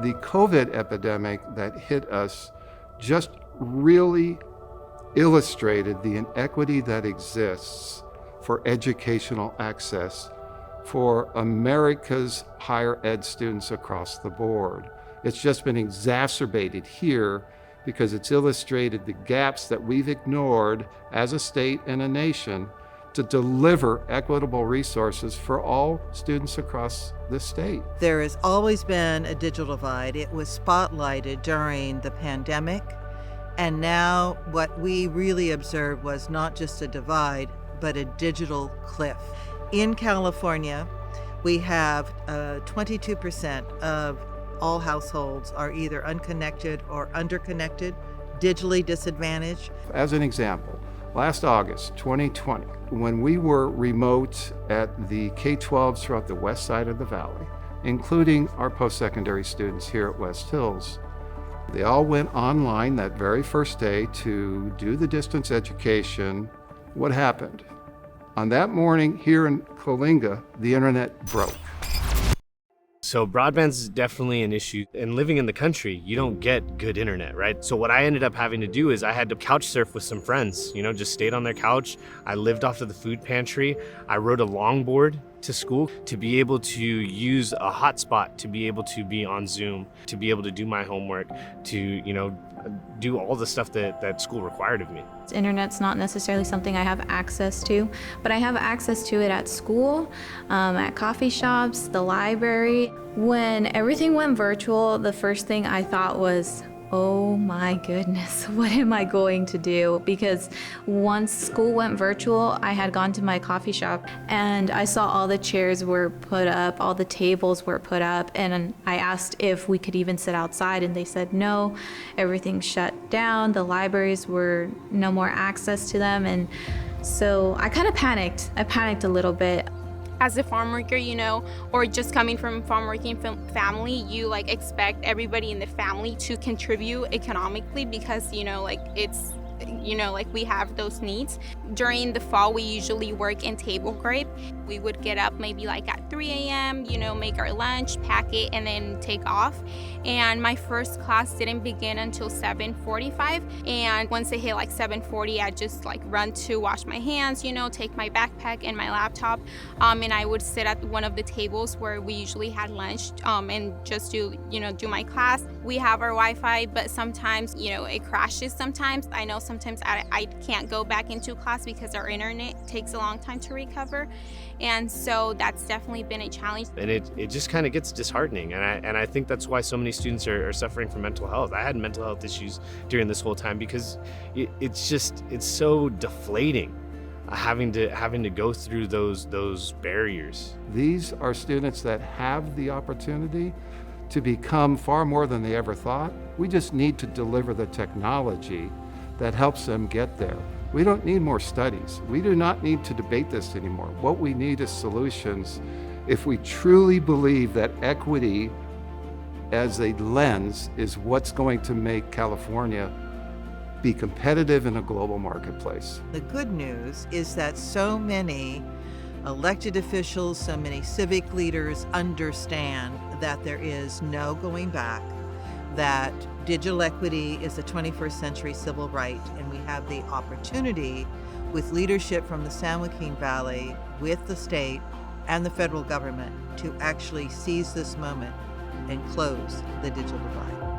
The COVID epidemic that hit us just really illustrated the inequity that exists for educational access for America's higher ed students across the board. It's just been exacerbated here because it's illustrated the gaps that we've ignored as a state and a nation to deliver equitable resources for all students across the state. There has always been a digital divide. It was spotlighted during the pandemic, and now what we really observed was not just a divide, but a digital cliff. In California, we have 22% of all households are either unconnected or underconnected, digitally disadvantaged. As an example, last August 2020, when we were remote at the K-12s throughout the west side of the valley, including our post-secondary students here at West Hills, they all went online that very first day to do the distance education. What happened? On that morning here in Coalinga, the internet broke. So broadband's definitely an issue. And living in the country, you don't get good internet, right? So what I ended up having to do is I had to couch surf with some friends, just stayed on their couch. I lived off of the food pantry. I rode a longboard to school to be able to use a hotspot, to be able to be on Zoom, to be able to do my homework, to, do all the stuff that school required of me. Internet's not necessarily something I have access to, but I have access to it at school, at coffee shops, the library. When everything went virtual, the first thing I thought was, oh my goodness, what am I going to do? Because once school went virtual, I had gone to my coffee shop and I saw all the chairs were put up, all the tables were put up, and I asked if we could even sit outside, and they said no, everything's shut down, the libraries were no more access to them, and so I kind of panicked. I panicked a little bit. As a farm worker, or just coming from a farm working family, you expect everybody in the family to contribute economically because, it's, we have those needs. During the fall, we usually work in table grape. We would get up maybe at 3 a.m., make our lunch, pack it, and then take off. And my first class didn't begin until 7:45. And once it hit 7:40, I'd just run to wash my hands, take my backpack and my laptop. And I would sit at one of the tables where we usually had lunch and just do my class. We have our Wi-Fi, but sometimes, it crashes sometimes. I know sometimes I can't go back into class because our internet takes a long time to recover. And so that's definitely been a challenge. And it just kind of gets disheartening. And I think that's why so many students are suffering from mental health. I had mental health issues during this whole time because it's so deflating having to go through those barriers. These are students that have the opportunity to become far more than they ever thought. We just need to deliver the technology that helps them get there. We don't need more studies. We do not need to debate this anymore. What we need is solutions. If we truly believe that equity as a lens is what's going to make California be competitive in a global marketplace. The good news is that so many elected officials, so many civic leaders understand that there is no going back, that digital equity is a 21st century civil right, and we have the opportunity with leadership from the San Joaquin Valley, with the state and the federal government to actually seize this moment and close the digital divide.